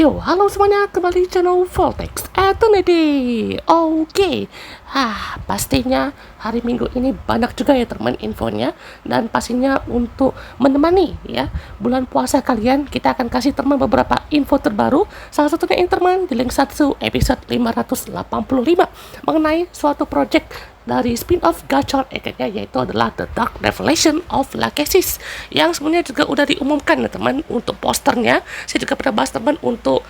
Yo, halo semuanya, kembali channel Voltex Eternity. Oke, pastinya hari Minggu ini banyak juga ya teman infonya. Dan pastinya untuk menemani ya bulan puasa kalian, kita akan kasih teman beberapa info terbaru. Salah satunya ini teman di link 1 episode 585 mengenai suatu project dari spin-off Gachor Ekeknya, yaitu adalah The Dark Revelation of Lachesis, yang sebenarnya juga udah diumumkan ya teman untuk posternya. Saya juga pernah bahas teman untuk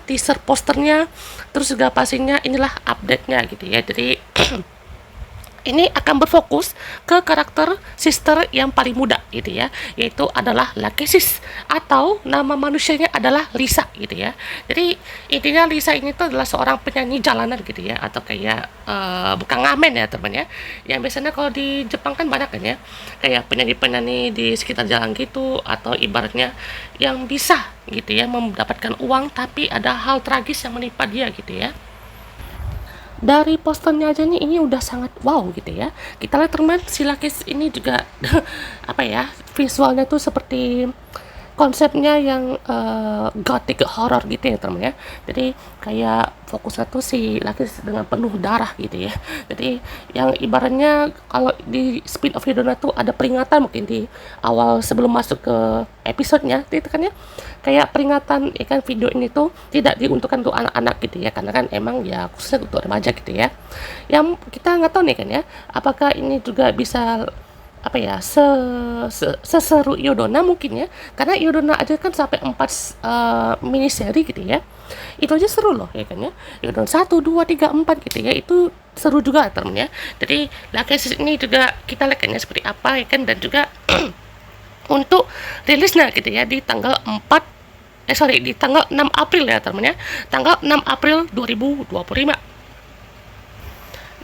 teaser posternya, terus juga pastinya inilah update-nya gitu ya. Jadi ini akan berfokus ke karakter sister yang paling muda gitu ya, yaitu adalah Lachesis, atau nama manusianya adalah Lisa gitu ya. Jadi intinya Lisa ini tuh adalah seorang penyanyi jalanan gitu ya, atau kayak bukan ngamen ya teman ya, yang biasanya kalau di Jepang kan banyak kan ya, kayak penyanyi-penyanyi di sekitar jalan gitu, atau ibaratnya yang bisa gitu ya mendapatkan uang tapi ada hal tragis yang menimpa dia gitu ya. Dari posternya aja nih ini udah sangat wow gitu ya. Kita lihat teman, si Lakis ini juga apa ya, visualnya tuh seperti konsepnya yang gothic horror gitu ya teman ya. Jadi kayak fokusnya tuh si Lakis dengan penuh darah gitu ya. Jadi yang ibaratnya kalau di spin off videonya tuh ada peringatan mungkin di awal sebelum masuk ke episodenya itu kan ya, kayak peringatan ya kan, video ini tuh tidak diuntukkan untuk anak-anak gitu ya, karena kan emang ya khususnya untuk remaja gitu ya. Yang kita nggak tahu nih kan ya, apakah ini juga bisa apa ya, seseru Yodona mungkin ya, karena Yodona aja kan sampai 4 mini seri gitu ya, itu aja seru loh ya kan ya. Yodona 1, 2, 3, 4 gitu ya, itu seru juga temen ya. Jadi Lachesis ini juga kita lihat kan ya seperti apa ya kan, dan juga untuk rilisnya gitu ya di tanggal 6 April ya teman ya, tanggal 6 April 2025.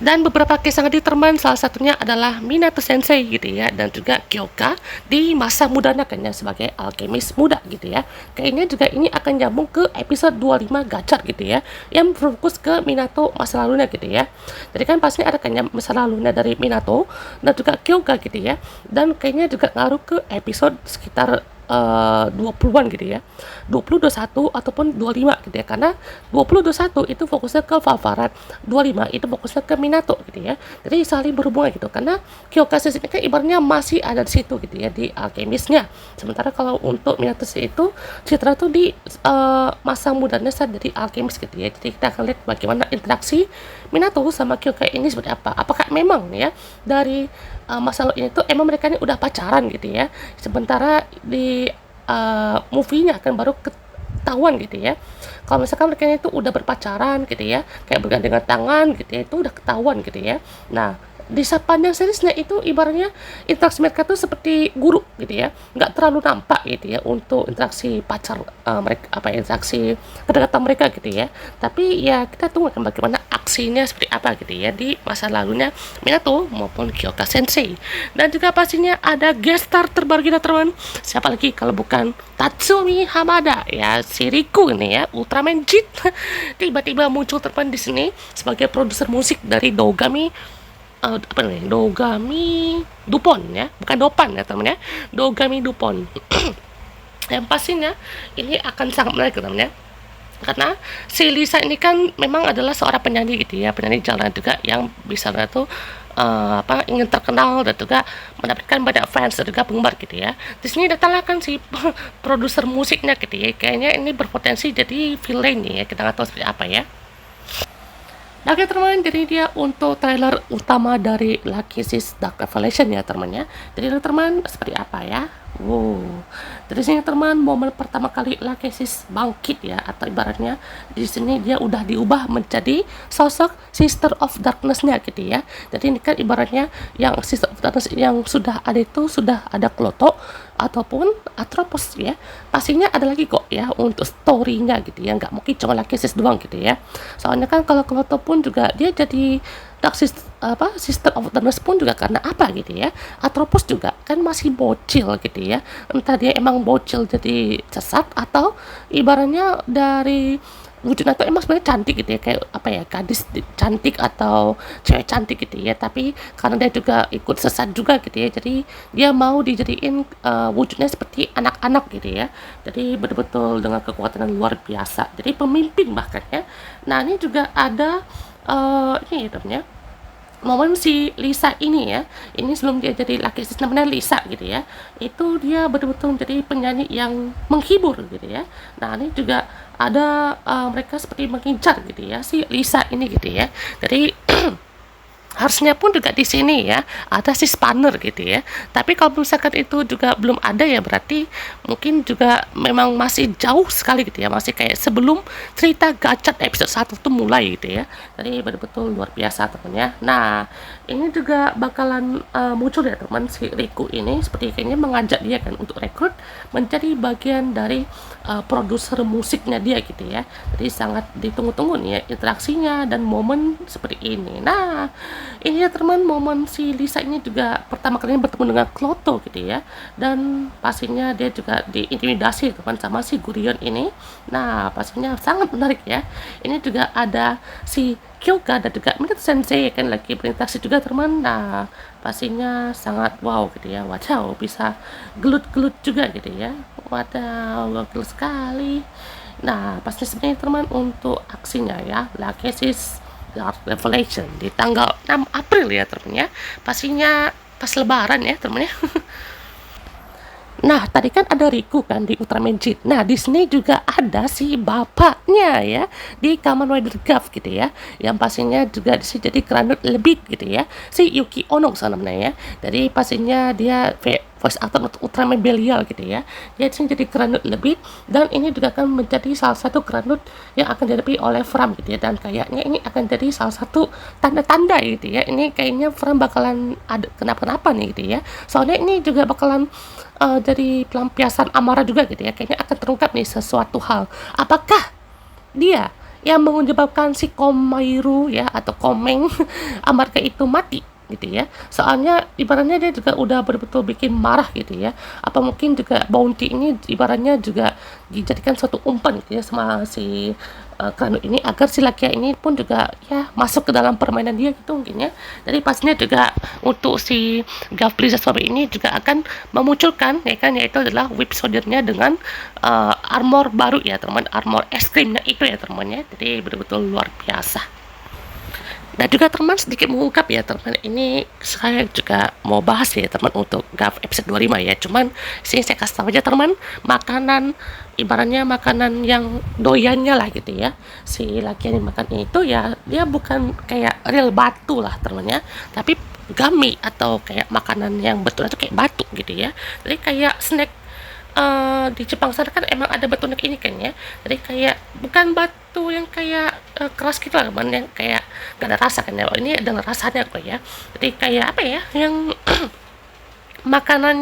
Dan beberapa kisah di teman, salah satunya adalah Minato Sensei gitu ya, dan juga Kyoka di masa mudanya kayaknya sebagai alkemis muda gitu ya. Kayaknya juga ini akan nyambung ke episode 25 Gachor gitu ya, yang fokus ke Minato masa lalunya gitu ya. Jadi kan pasti ada kayaknya masa lalunya dari Minato dan juga Kyoka gitu ya, dan kayaknya juga ngaruh ke episode sekitar 20-an gitu ya, 20, 21 ataupun 25 gitu ya, karena 20, 21 itu fokusnya ke Valvarat, 25 itu fokusnya ke Minato gitu ya. Jadi saling berhubungan gitu, karena Kyokasis ini kan ibaratnya masih ada di situ gitu ya, di alkemisnya. Sementara kalau untuk Minato itu citra tuh di masa mudanya saat jadi alkemis gitu ya. Jadi kita akan lihat bagaimana interaksi Minato sama Kyoka ini seperti apa. Apakah memang ya dari masa lalu ini tuh emang mereka ini udah pacaran gitu ya, sementara di movie-nya akan baru ketahuan gitu ya kalau misalkan mereka itu udah berpacaran gitu ya, kayak bergandengan tangan gitu ya, itu udah ketahuan gitu ya. Nah di sepanjang seriesnya itu ibaratnya interaksi mereka tuh seperti guru gitu ya, nggak terlalu nampak gitu ya untuk interaksi pacar mereka, apa interaksi kedekatan mereka gitu ya. Tapi ya kita tunggu kan bagaimana aksinya seperti apa gitu ya di masa lalunya Minato maupun Kyoka Sensei. Dan juga pastinya ada guest star terbaru kita teman, siapa lagi kalau bukan Tatsumi Hamada ya, si Riku ini ya, Ultraman Jit tiba-tiba muncul teman di sini sebagai produser musik dari Dogami Dupon ya, bukan Dopan ya teman ya, Dogami Dupon. Yang pastinya ini akan sangat menarik teman ya, karena si Lisa ini kan memang adalah seorang penyanyi gitu ya, penyanyi jalanan juga yang bisa tuh ingin terkenal dan juga mendapatkan banyak fans dan juga penggemar gitu ya. Di sini datanglah kan si produser musiknya gitu ya, kayaknya ini berpotensi jadi villain ya, kita nggak tahu seperti apa ya. Nah, oke teman, jadi dia untuk trailer utama dari Lachesis Dark Revelation ya teman ya. Jadi teman seperti apa ya? Wow, dari sini teman momen pertama kali Lachesis bangkit ya, atau ibaratnya di sini dia udah diubah menjadi sosok Sister of Darkness-nya gitu ya. Jadi ini kan ibaratnya yang Sister of Darkness yang sudah ada itu sudah ada Kloto ataupun Atropos ya. Pastinya ada lagi kok ya untuk story-nya gitu ya, nggak mungkin cuma Lachesis doang gitu ya. Soalnya kan kalau Kloto pun juga dia jadi Sister of Darkness pun juga karena apa gitu ya. Atropos juga kan masih bocil gitu ya, entah dia emang bocil jadi sesat atau ibaratnya dari wujudnya tuh emang sebenarnya cantik gitu ya, kayak apa ya, gadis cantik atau cewek cantik gitu ya, tapi karena dia juga ikut sesat juga gitu ya, jadi dia mau dijadiin wujudnya seperti anak-anak gitu ya, jadi betul-betul dengan kekuatan yang luar biasa, jadi pemimpin bahkan ya. Nah ini juga ada ini ya temennya, momen si Lisa ini ya, ini sebelum dia jadi laki namanya Lisa gitu ya, itu dia betul-betul menjadi penyanyi yang menghibur gitu ya. Nah ini juga ada mereka seperti mengincar gitu ya si Lisa ini gitu ya. Jadi harusnya pun juga di sini ya ada si spanner gitu ya, tapi kalau misalkan itu juga belum ada ya berarti mungkin juga memang masih jauh sekali gitu ya, masih kayak sebelum cerita Gachet episode 1 tuh mulai gitu ya. Jadi betul-betul luar biasa temennya. Nah ini juga bakalan muncul ya teman, si Riku ini seperti kayaknya mengajak dia kan untuk rekrut menjadi bagian dari produser musiknya dia gitu ya. Jadi sangat ditunggu-tunggu nih ya interaksinya dan momen seperti ini. Nah ini ya teman, momen si Lisa ini juga pertama kalinya bertemu dengan Kloto gitu ya, dan pastinya dia juga diintimidasi teman sama si Gurion ini. Nah pastinya sangat menarik ya. Ini juga ada si Kyoga dan juga Mineta Sensei kan lagi berinteraksi juga teman. Nah pastinya sangat wow gitu ya, wadaw bisa gelut-gelut juga gitu ya, wadaw gokil sekali. Nah pasti sebenarnya teman untuk aksinya ya, Lakesis Dark Revelation di tanggal 6 April ya teman ya, pastinya pas lebaran ya teman ya. Nah, tadi kan ada Riku kan di Ultraman Jin. Nah, di sini juga ada si bapaknya ya di Kamen Rider Gav gitu ya. Yang pastinya juga di sini jadi Granut lebih gitu ya. Si Yuki Ono sana namanya ya. Jadi pastinya dia voice actor untuk Ultraman Belial gitu ya. Dia di sini jadi Granut lebih, dan ini juga akan menjadi salah satu Granut yang akan dihadapi oleh Fram gitu ya. Dan kayaknya ini akan jadi salah satu tanda-tanda gitu ya. Ini kayaknya Fram bakalan ada kenapa-napa nih gitu ya. Soalnya ini juga bakalan dari pelampiasan amarah juga gitu ya, kayaknya akan terungkap nih sesuatu hal. Apakah dia yang menyebabkan si Komairu ya atau Komeng Amarga itu mati gitu ya, soalnya ibaratnya dia juga udah betul-betul bikin marah gitu ya. Apa mungkin juga Bounty ini ibaratnya juga dijadikan suatu umpan gitu ya sama si Granut ini, agar si Lakia ini pun juga ya masuk ke dalam permainan dia gitu mungkin ya. Jadi pastinya juga untuk si Gav Blizzard Sobe ini juga akan memunculkan ya kan, yaitu adalah Whip Soldier-nya dengan armor baru ya teman, armor es krimnya itu ya teman ya. Jadi betul-betul luar biasa. Dan juga teman sedikit mengungkap ya teman, ini saya juga mau bahas ya teman untuk GAF episode 25 ya. Cuman sini saya kasih tahu aja teman, makanan ibaratnya makanan yang doyannya lah gitu ya. Si laki yang makan itu ya dia bukan kayak real batu lah temannya, tapi gummy atau kayak makanan yang betul itu kayak batu gitu ya. Jadi kayak snack di Jepang sana kan emang ada batu nek ini kan ya, jadi kayak bukan batu yang kayak keras gitu lah teman, yang kayak gak ada rasa kan ya. Oh, ini ada rasanya kok ya, jadi kayak apa ya, yang makanan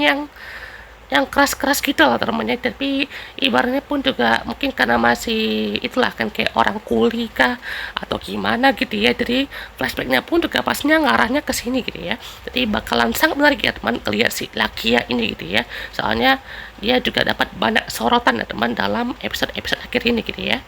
yang keras-keras gitu lah temennya. Tapi ibaratnya pun juga mungkin karena masih itulah kan kayak orang kuli kah atau gimana gitu ya, jadi flashbacknya pun juga pastinya ngarahnya ke sini gitu ya. Jadi bakalan sangat menarik ya teman lihat si Lakia ini gitu ya, soalnya dia juga dapat banyak sorotan ya teman dalam episode-episode akhir ini gitu ya.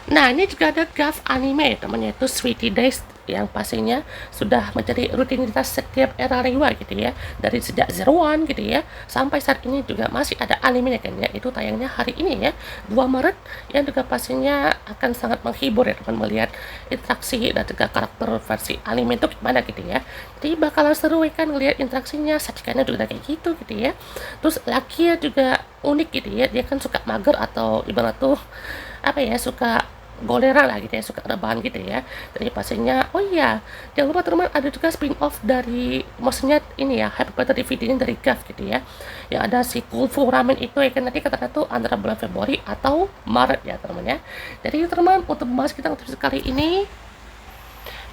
Nah ini juga ada GAF anime teman, yaitu Sweetie Days, yang pastinya sudah menjadi rutinitas setiap era Reiwa gitu ya, dari sejak Zero One gitu ya sampai saat ini juga masih ada animenya kan ya. Itu tayangnya hari ini ya 2 Maret, yang juga pastinya akan sangat menghibur ya teman, melihat interaksi dan juga karakter versi anime itu gimana gitu ya. Jadi bakalan seru ya kan ngelihat interaksinya, sajikannya juga kayak gitu gitu ya. Terus Lakia juga unik gitu ya, dia kan suka mager atau ibarat tuh apa ya, suka golera lah gitu ya, suka rebahan gitu ya. Jadi pastinya oh iya jangan lupa teman, ada juga spin off dari maksudnya ini ya Happy Birthday DVD ini dari GAF gitu ya, yang ada si Kung Fu Ramen itu ya kan, nanti kata-kata tuh antara bulan Februari atau Maret ya teman ya. Jadi teman untuk membahas kita untuk kali ini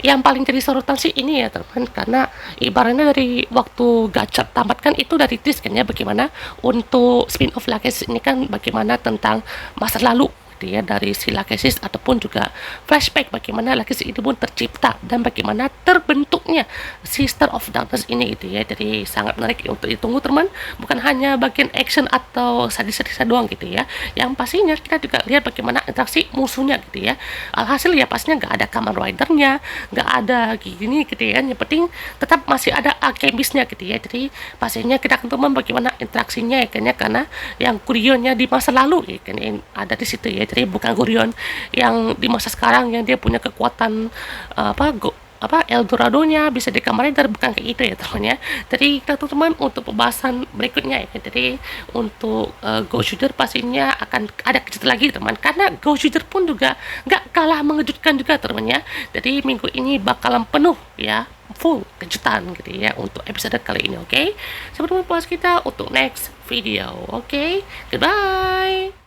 yang paling jadi sorotan sih ini ya teman, karena ibaratnya dari waktu Gachet tamat kan itu dari tis kan ya, bagaimana untuk spin off lagi ini kan bagaimana tentang masa lalu gitu ya dari si Lachesis ataupun juga flashback bagaimana Lachesis itu pun tercipta dan bagaimana terbentuknya Sister of Darkness ini gitu ya. Jadi sangat menarik untuk ditunggu teman, bukan hanya bagian action atau sadis-sadis doang gitu ya. Yang pastinya kita juga lihat bagaimana interaksi musuhnya gitu ya. Alhasil ya pastinya nggak ada Kamen Rider-nya, nggak ada gini gitu ya. Yang penting tetap masih ada alchemisnya gitu ya. Jadi pastinya kita akan teman bagaimana interaksinya ya kan ya, karena yang Gurionnya di masa lalu ya kan yang ada di situ ya. Jadi bukan Gurion yang di masa sekarang yang dia punya kekuatan Eldoradonya bisa di Kamen Rider, bukan kayak gitu ya teman ya. Jadi kita tuh teman untuk pembahasan berikutnya ya. Jadi untuk Go Shooter pastinya akan ada kejutan lagi teman, karena Go Shooter pun juga nggak kalah mengejutkan juga teman ya. Jadi minggu ini bakalan penuh ya, full kejutan gitu ya untuk episode kali ini. Oke, sampai jumpa kita untuk next video. Oke, goodbye.